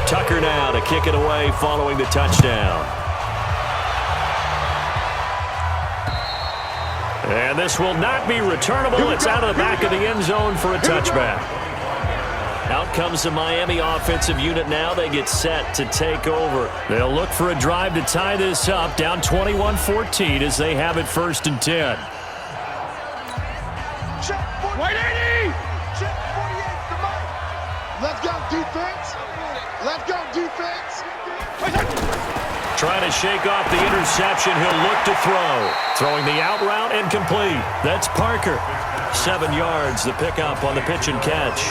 Tucker now to kick it away following the touchdown. And this will not be returnable. It's out of the back of the end zone for a touchback. Out comes the Miami offensive unit now. They get set to take over. They'll look for a drive to tie this up, down 21-14 as they have it 1st and 10. White 80! Check 48 to Mike. Let's go, defense. Let's go, defense. Trying to shake off the interception. He'll look to throw. Throwing the out route and complete. That's Parker. 7 yards, the pickup on the pitch and catch.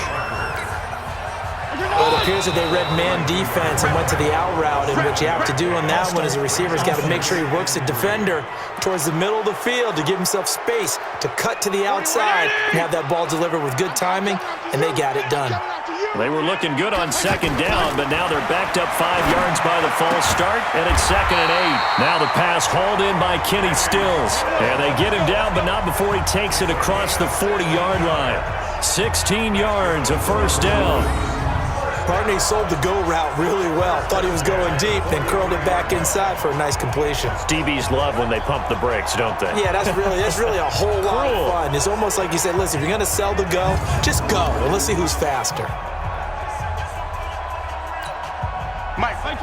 Well, it appears that they read man defense and went to the out route, and what you have to do on that one is the receiver's got to make sure he works the defender towards the middle of the field to give himself space to cut to the outside and have that ball delivered with good timing, and they got it done. They were looking good on 2nd down, but now they're backed up 5 yards by the false start, and it's 2nd and 8. Now the pass hauled in by Kenny Stills, and they get him down, but not before he takes it across the 40-yard line. 16 yards, a 1st down. Partner sold the go route really well. Thought he was going deep, then curled it back inside for a nice completion. DBs love when they pump the brakes, don't they? Yeah, that's really a whole lot of fun. It's almost like you said, listen, if you're going to sell the go, just go, and let's see who's faster. Mike 20!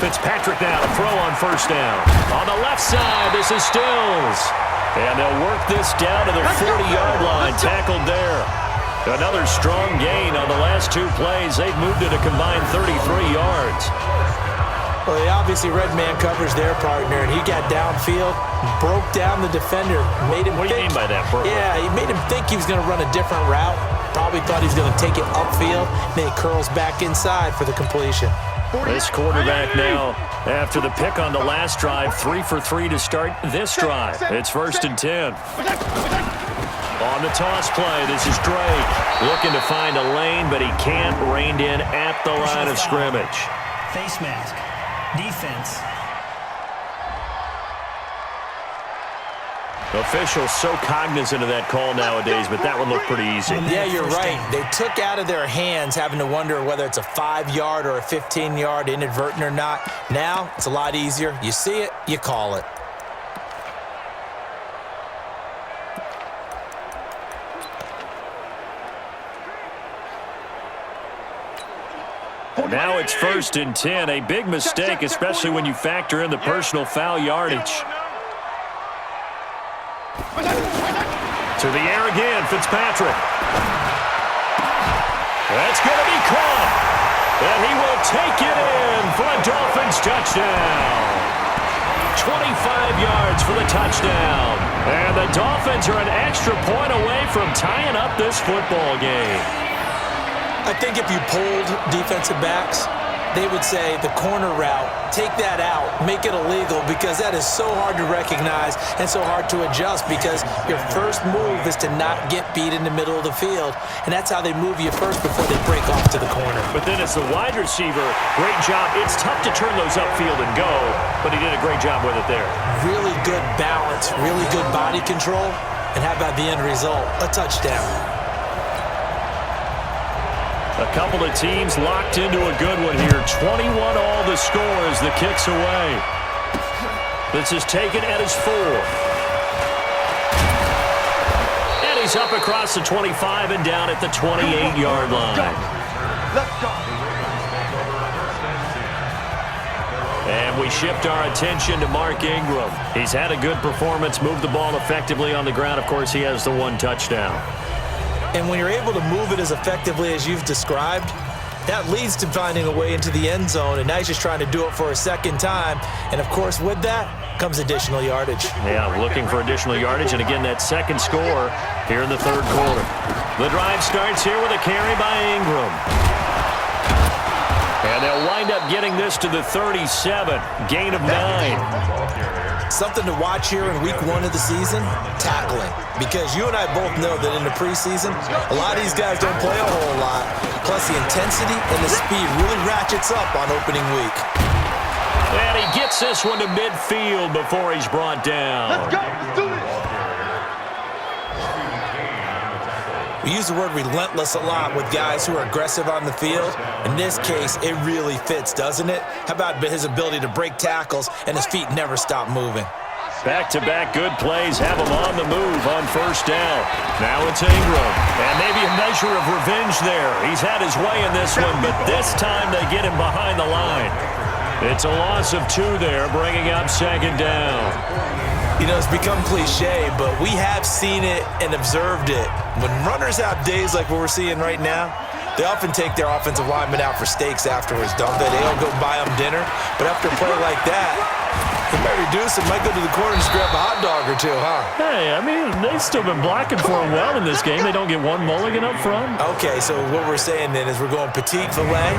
Fitzpatrick now to throw on 1st down. On the left side, this is Stills. And they'll work this down to the 40-yard line, tackled there. Another strong gain on the last 2 plays. They've moved it a combined 33 yards. Well, he obviously read man coverage there, partner, and he got downfield, broke down the defender, made him What do you mean by that, bro? Yeah, he made him think he was going to run a different route. Probably thought he was going to take it upfield, and then he curls back inside for the completion. This quarterback now, after the pick on the last drive, 3 for 3 to start this drive. It's 1st and 10. On the toss play, this is Drake. Looking to find a lane, but he can't. Reined in at the line of scrimmage. Face mask. Defense. Officials so cognizant of that call nowadays, but that one looked pretty easy. Yeah, you're right. They took out of their hands having to wonder whether it's a 5-yard or a 15-yard inadvertent or not. Now, it's a lot easier. You see it, you call it. Now it's 1st and 10. A big mistake, especially when you factor in the personal foul yardage. To the air again, Fitzpatrick. That's going to be caught. And he will take it in for a Dolphins touchdown. 25 yards for the touchdown. And the Dolphins are an extra point away from tying up this football game. I think if you polled defensive backs, they would say the corner route, take that out, make it illegal, because that is so hard to recognize and so hard to adjust, because your first move is to not get beat in the middle of the field, and that's how they move you first before they break off to the corner. But then as the wide receiver, great job. It's tough to turn those upfield and go, but he did a great job with it there. Really good balance, really good body control, and how about the end result? A touchdown. A couple of teams locked into a good one here. 21 all the score as the kick's away. This is taken at his 4. And he's up across the 25 and down at the 28-yard line. Let's go. And we shift our attention to Mark Ingram. He's had a good performance, moved the ball effectively on the ground. Of course, he has the 1 touchdown. And when you're able to move it as effectively as you've described, that leads to finding a way into the end zone, and now he's just trying to do it for a second time. And, of course, with that comes additional yardage. Yeah, looking for additional yardage, and again, that second score here in the 3rd quarter. The drive starts here with a carry by Ingram. And they'll wind up getting this to the 37, gain of 9. Something to watch here in week 1 of the season, tackling. Because you and I both know that in the preseason, a lot of these guys don't play a whole lot. Plus, the intensity and the speed really ratchets up on opening week. And he gets this one to midfield before he's brought down. Let's go. Let's do this. We use the word relentless a lot with guys who are aggressive on the field. In this case, it really fits, doesn't it? How about his ability to break tackles and his feet never stop moving? Back-to-back good plays have him on the move on first down. Now it's Ingram. And maybe a measure of revenge there. He's had his way in this one, but this time they get him behind the line. It's a loss of 2 there, bringing up second down. You know, it's become cliche, but we have seen it and observed it. When runners have days like what we're seeing right now, they often take their offensive linemen out for steaks afterwards, don't they? They don't go buy them dinner. But after a play like that, he might reduce it, might go to the corner and just grab a hot dog or two, huh? Hey, I mean, they've still been blocking for him well in this game. They don't get one mulligan up front. Okay, so what we're saying then is we're going petite filet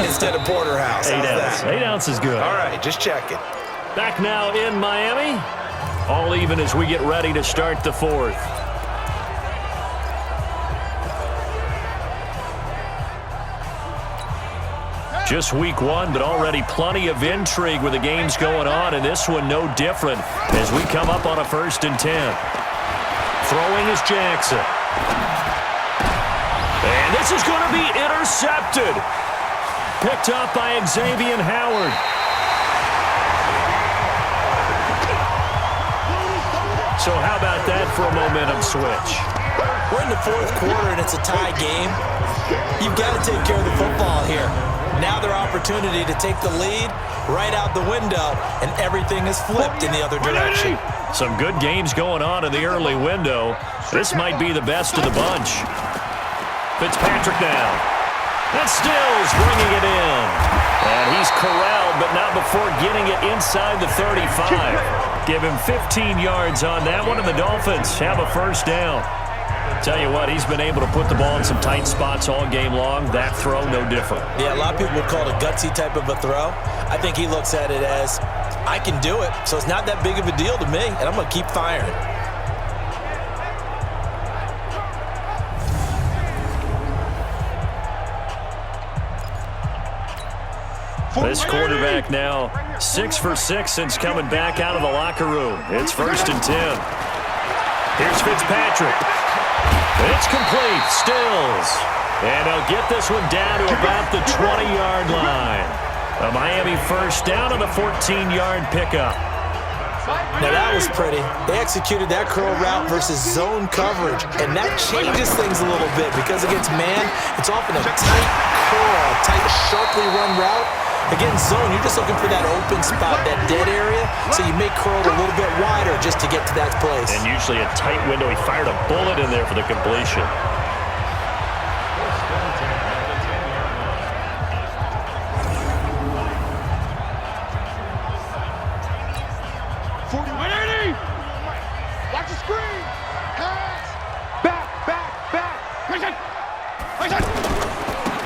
instead of porterhouse. 8 ounce. 8 ounce is good. All right, just checking. Back now in Miami. All even as we get ready to start the 4th. Just week 1, but already plenty of intrigue with the games going on, and this one no different as we come up on a 1st and 10. Throwing is Jackson. And this is going to be intercepted. Picked up by Xavier Howard. So how about that for a momentum switch? We're in the 4th quarter, and it's a tie game. You've got to take care of the football here. Now their opportunity to take the lead right out the window, and everything is flipped in the other direction. Some good games going on in the early window. This might be the best of the bunch. Fitzpatrick now. And Stills bringing it in. And he's corralled, but not before getting it inside the 35. Give him 15 yards on that one, and the Dolphins have a 1st down. Tell you what, he's been able to put the ball in some tight spots all game long. That throw, no different. Yeah, a lot of people would call it a gutsy type of a throw. I think he looks at it as, I can do it, so it's not that big of a deal to me, and I'm going to keep firing. This quarterback now 6 for 6 since coming back out of the locker room. It's 1st and 10. Here's Fitzpatrick. It's complete. Stills. And they'll get this one down to about the 20-yard line. A Miami 1st down on the 14-yard pickup. Now that was pretty. They executed that curl route versus zone coverage, and that changes things a little bit because against man, it's often a tight curl, tight, sharply run route. Against zone, you're just looking for that open spot, that dead area, so you may curl it a little bit wider just to get to that place. And usually a tight window. He fired a bullet in there for the completion. Watch the screen. Hands. Back.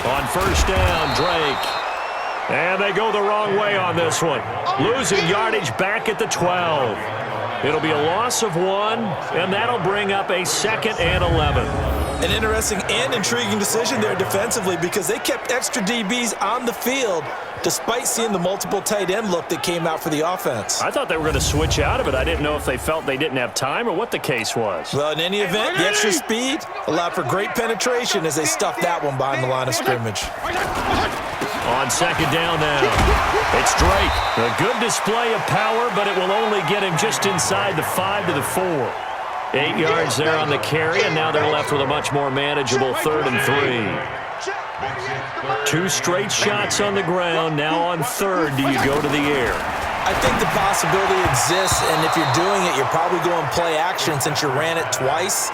On 1st down, Drake. And they go the wrong way on this one. Losing yardage back at the 12. It'll be a loss of 1, and that'll bring up a 2nd and 11. An interesting and intriguing decision there defensively because they kept extra DBs on the field despite seeing the multiple tight end look that came out for the offense. I thought they were going to switch out of it. I didn't know if they felt they didn't have time or what the case was. Well, in any event, the extra speed allowed for great penetration as they stuffed that one behind the line of scrimmage. On 2nd down now, it's Drake. A good display of power, but it will only get him just inside the 5 to the 4. 8 yards there on the carry, and now they're left with a much more manageable 3rd and 3. 2 straight shots on the ground. Now on 3rd, do you go to the air? I think the possibility exists, and if you're doing it, you're probably going play action since you ran it twice.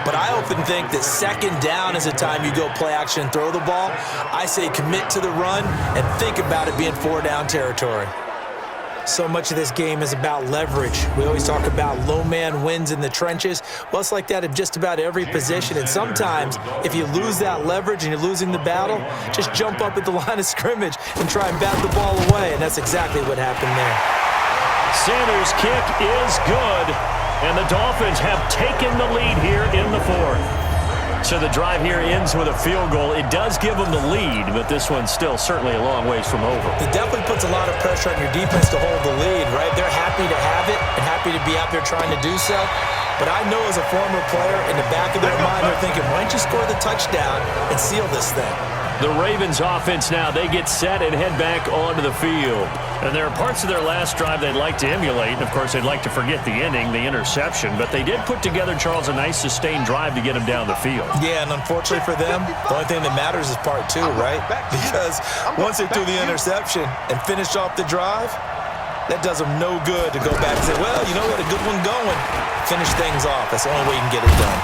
But I often think that 2nd down is the time you go play action and throw the ball. I say commit to the run and think about it being 4-down territory. So much of this game is about leverage. We always talk about low man wins in the trenches. Well, it's like that in just about every position. And sometimes, if you lose that leverage and you're losing the battle, just jump up at the line of scrimmage and try and bat the ball away. And that's exactly what happened there. Sanders' kick is good, and the Dolphins have taken the lead here in the 4th. So the drive here ends with a field goal. It does give them the lead, but this one's still certainly a long ways from over. It definitely puts a lot of pressure on your defense to hold the lead, right? They're happy to have it and happy to be out there trying to do so. But I know as a former player, in the back of their mind, they're thinking, why don't you score the touchdown and seal this thing? The Ravens offense now, they get set and head back onto the field. And there are parts of their last drive they'd like to emulate. And, of course, they'd like to forget the ending, the interception. But they did put together, Charles, a nice sustained drive to get them down the field. Yeah, and unfortunately for them, the only thing that matters is part two, right? Because once they threw the interception and finished off the drive, that does them no good to go back and say, well, you know, we had a good one going. Finish things off. That's the only way you can get it done.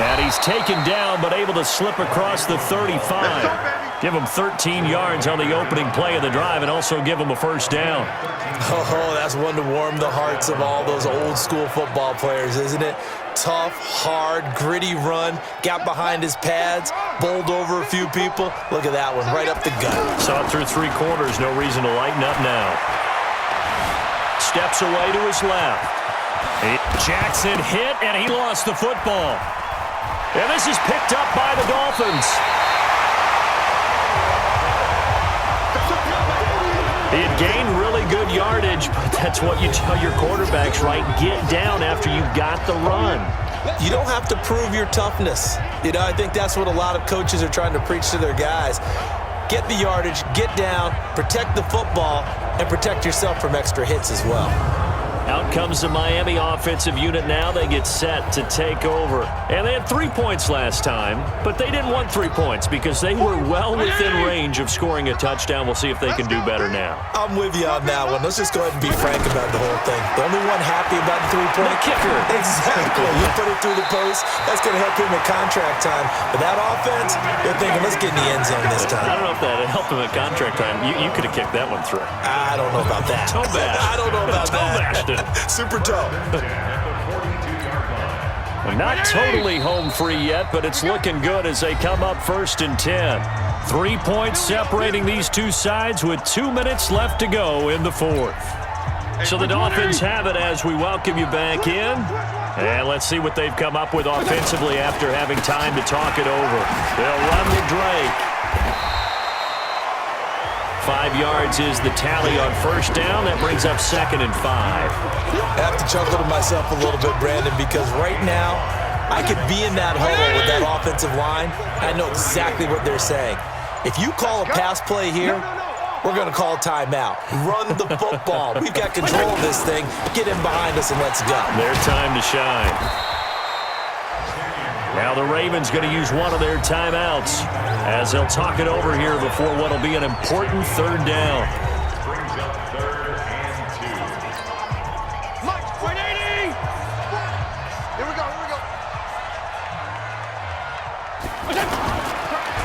And he's taken down but able to slip across the 35. Give him 13 yards on the opening play of the drive and also give him a first down. Oh, that's one to warm the hearts of all those old-school football players, isn't it? Tough, hard, gritty run, got behind his pads, bowled over a few people. Look at that one, right up the gut. Saw it through 3 quarters, no reason to lighten up now. Steps away to his left. Jackson hit, and he lost the football. And this is picked up by the Dolphins. He had gained really good yardage, but that's what you tell your quarterbacks, right? Get down after you got the run. You don't have to prove your toughness. You know, I think that's what a lot of coaches are trying to preach to their guys. Get the yardage, get down, protect the football, and protect yourself from extra hits as well. Out comes the Miami offensive unit now. They get set to take over. And they had 3 points last time, but they didn't want 3 points because they were well within range of scoring a touchdown. We'll see if they can do better now. I'm with you on that one. Let's just go ahead and be frank about the whole thing. The only one happy about the 3-point kicker. Exactly. You put it through the post. That's going to help him at contract time. But that offense, they're thinking, let's get in the end zone this time. I don't know if that helped him at contract time. You could have kicked that one through. I don't know about that. Toe bash. I don't know about that. Super toe. Not totally home free yet, but it's looking good as they come up 1st and 10. 3 points separating these two sides with 2 minutes left to go in the 4th. So the Dolphins have it as we welcome you back in. And let's see what they've come up with offensively after having time to talk it over. They'll run with Drake. 5 yards is the tally on 1st down. That brings up 2nd and 5. I have to chuckle to myself a little bit, Brandon, because right now I could be in that huddle with that offensive line. I know exactly what they're saying. If you call a pass play here, we're going to call a timeout. Run the football. We've got control of this thing. Get in behind us and let's go. Their time to shine. Now the Ravens going to use one of their timeouts as they'll talk it over here before what will be an important 3rd down.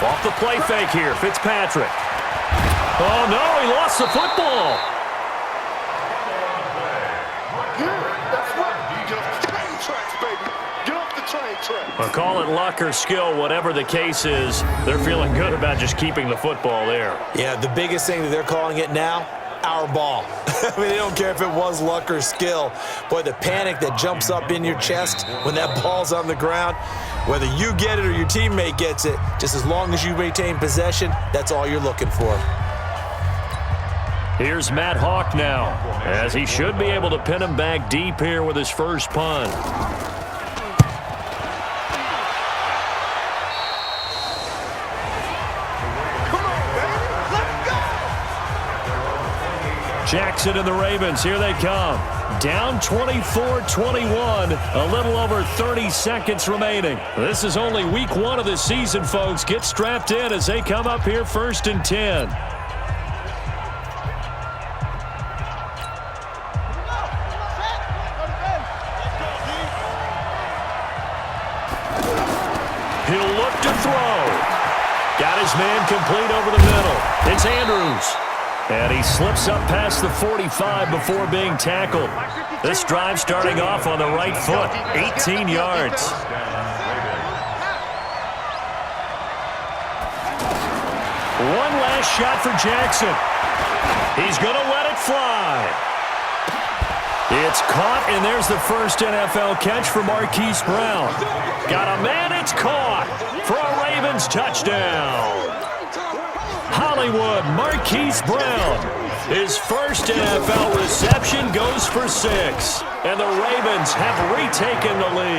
Off the play fake here, Fitzpatrick. Oh, no, he lost the football. Well, call it luck or skill, whatever the case is, they're feeling good about just keeping the football there. Yeah, the biggest thing that they're calling it now, our ball. I mean, they don't care if it was luck or skill. Boy, the panic that jumps up in your chest when that ball's on the ground, whether you get it or your teammate gets it, just as long as you retain possession, that's all you're looking for. Here's Matt Hawk now, as he should be able to pin him back deep here with his first punt. Jackson and the Ravens, here they come. Down 24-21, a little over 30 seconds remaining. This is only week 1 of the season, folks. Get strapped in as they come up here 1st and 10. He'll look to throw. Got his man complete over the middle. It's Andrews. And he slips up past the 45 before being tackled. This drive starting off on the right foot, 18 yards. One last shot for Jackson. He's going to let it fly. It's caught, and there's the first NFL catch for Marquise Brown. Got a man, it's caught for a Ravens touchdown. Hollywood, Marquise Brown, His first NFL reception goes for 6. And the Ravens have retaken the lead.